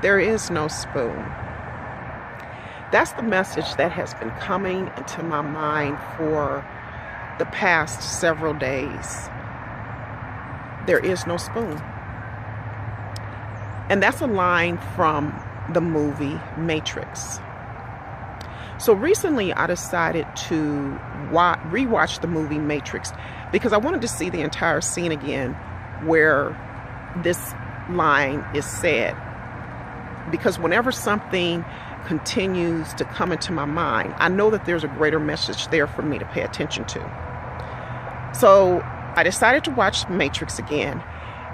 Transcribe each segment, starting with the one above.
There is no spoon. That's the message that has been coming into my mind for the past several days. There is no spoon. And that's a line from the movie Matrix. So recently I decided to rewatch the movie Matrix because I wanted to see the entire scene again where this line is said. Because whenever something continues to come into my mind, I know that there's a greater message there for me to pay attention to. So I decided to watch Matrix again.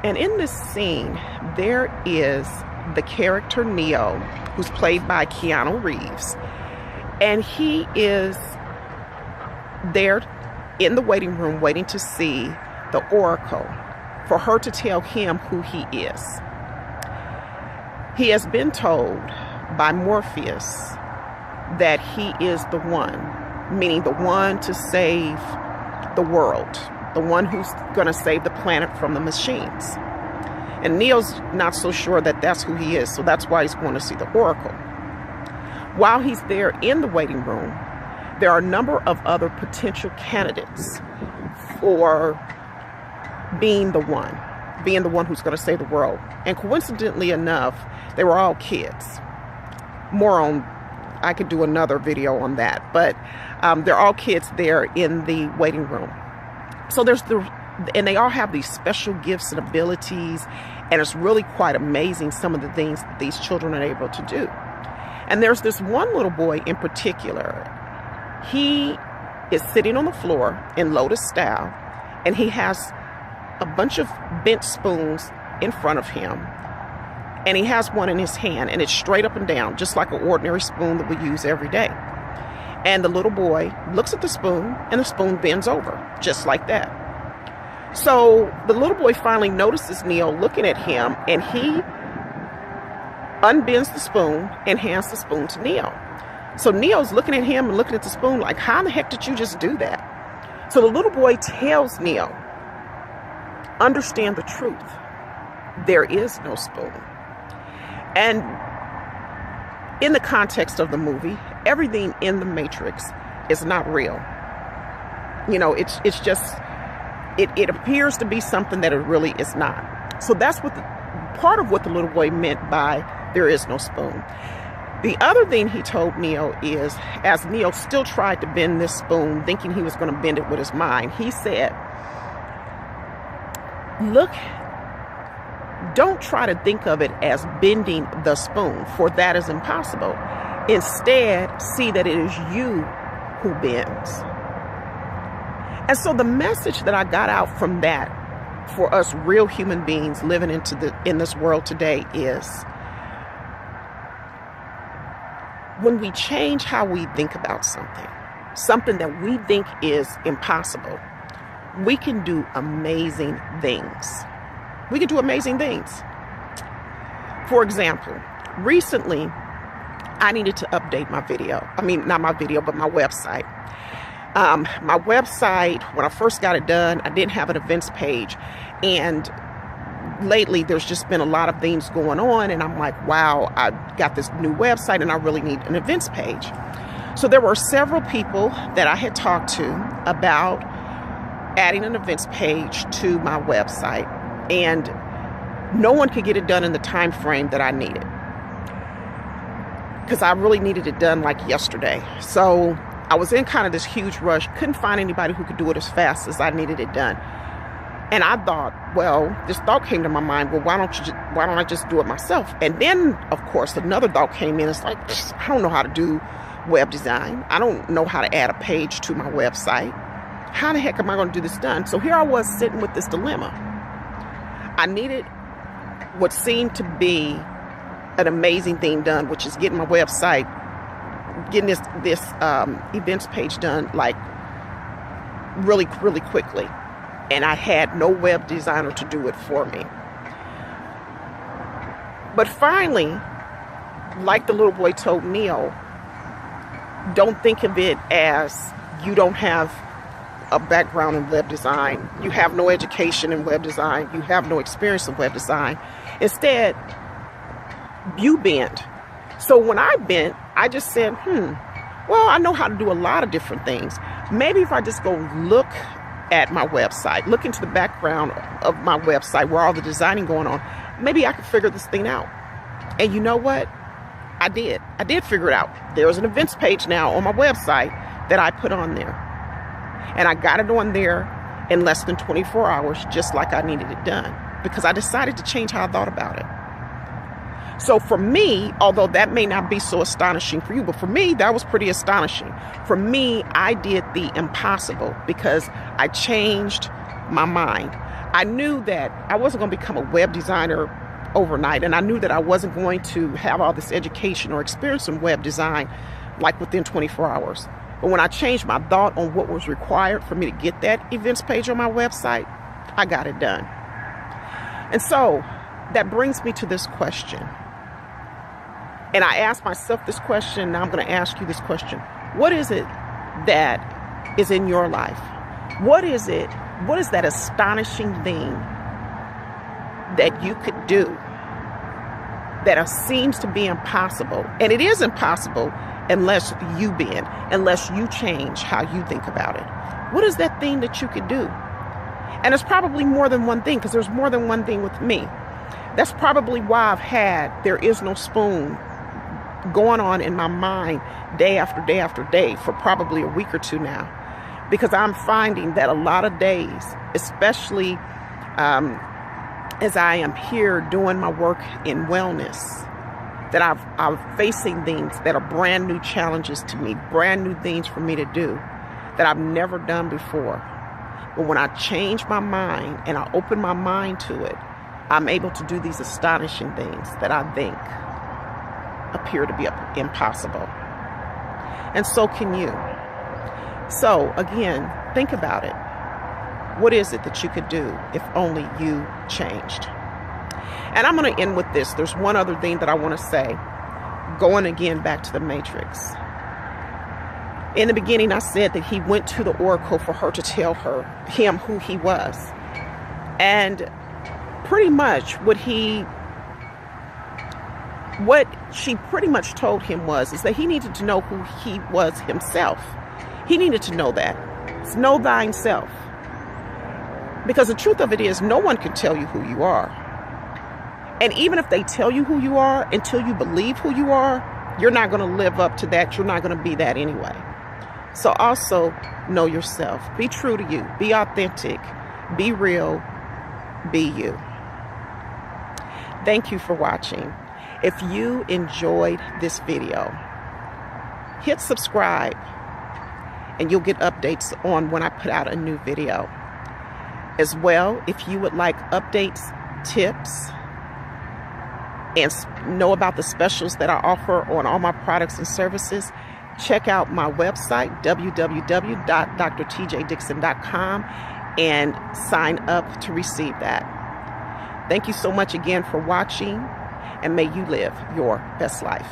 And in this scene, there is the character Neo, who's played by Keanu Reeves. And he is there in the waiting room waiting to see the Oracle for her to tell him who he is. He has been told by Morpheus that he is the one, meaning the one to save the world, the one who's going to save the planet from the machines. And Neo's not so sure that that's who he is, so that's why he's going to see the Oracle. While he's there in the waiting room, there are a number of other potential candidates for being the one who's going to save the world. And coincidentally enough, they were all kids. More on, I could do another video on that, but they're all kids there in the waiting room. So and they all have these special gifts and abilities, and it's really quite amazing some of the things that these children are able to do. And there's this one little boy in particular. He is sitting on the floor in lotus style, and he has a bunch of bent spoons in front of him. And he has one in his hand, and it's straight up and down, just like an ordinary spoon that we use every day. And the little boy looks at the spoon, and the spoon bends over, just like that. So the little boy finally notices Neo looking at him, and he unbends the spoon and hands the spoon to Neo. So Neo's looking at him and looking at the spoon like, how in the heck did you just do that? So the little boy tells Neo, understand the truth. There is no spoon. And in the context of the movie, everything in the Matrix is not real. You know, it's just, it appears to be something that it really is not. So that's what part of what the little boy meant by there is no spoon. The other thing he told Neo is, as Neo still tried to bend this spoon, thinking he was going to bend it with his mind, he said, look, don't try to think of it as bending the spoon, for that is impossible. Instead, see that it is you who bends. And so the message that I got out from that for us real human beings living in this world today is, when we change how we think about something that we think is impossible, we can do amazing things. We can do amazing things. For example, recently, I needed to update my video. I mean, not my video, but my website. My website, when I first got it done, I didn't have an events page. And lately, there's just been a lot of things going on. And I'm like, wow, I got this new website and I really need an events page. So there were several people that I had talked to about adding an events page to my website. And no one could get it done in the time frame that I needed, because I really needed it done like yesterday. So I was in kind of this huge rush, couldn't find anybody who could do it as fast as I needed it done. And I thought, well, this thought came to my mind, well, why don't I just do it myself? And then, of course, another thought came in. It's like, I don't know how to do web design. I don't know how to add a page to my website. How the heck am I going to do this done? So here I was sitting with this dilemma. I needed what seemed to be an amazing thing done, which is getting my website, getting this events page done like really, really quickly. And I had no web designer to do it for me. But finally, like the little boy told Neo, don't think of it as you don't have a background in web design. You have no education in web design. You have no experience in web design. Instead, you bend. So when I bent, I just said, well, I know how to do a lot of different things. Maybe if I just go look at my website, look into the background of my website where all the designing going on, maybe I could figure this thing out. And you know what? I did figure it out. There's an events page now on my website that I put on there. And I got it on there in less than 24 hours, just like I needed it done, because I decided to change how I thought about it. So for me, although that may not be so astonishing for you, but for me, that was pretty astonishing. For me, I did the impossible because I changed my mind. I knew that I wasn't going to become a web designer overnight, and I knew that I wasn't going to have all this education or experience in web design like within 24 hours. But when I changed my thought on what was required for me to get that events page on my website, I got it done. And so that brings me to this question. And I asked myself this question, now I'm going to ask you this question. What is it that is in your life? What is that astonishing thing that you could do that seems to be impossible? And it is impossible unless you bend, unless you change how you think about it. What is that thing that you could do? And it's probably more than one thing, because there's more than one thing with me. That's probably why I've had There Is No Spoon going on in my mind day after day after day for probably a week or two now, because I'm finding that a lot of days, especially as I am here doing my work in wellness, that I'm facing things that are brand new challenges to me, brand new things for me to do that I've never done before. But when I change my mind and I open my mind to it, I'm able to do these astonishing things that I think appear to be impossible. And so can you. So again, think about it. What is it that you could do if only you changed? And I'm going to end with this. There's one other thing that I want to say, going again back to the Matrix. In the beginning, I said that he went to the oracle for her to tell him who he was. And pretty much what she pretty much told him is that he needed to know who he was himself. He needed to know that. It's know thyself. Because the truth of it is, no one can tell you who you are. And even if they tell you who you are, until you believe who you are, you're not going to live up to that. You're not going to be that anyway. So also know yourself. Be true to you. Be authentic. Be real. Be you. Thank you for watching. If you enjoyed this video, hit subscribe and you'll get updates on when I put out a new video. As well, if you would like updates, tips, and know about the specials that I offer on all my products and services, check out my website, www.drtjdixon.com, and sign up to receive that. Thank you so much again for watching, and may you live your best life.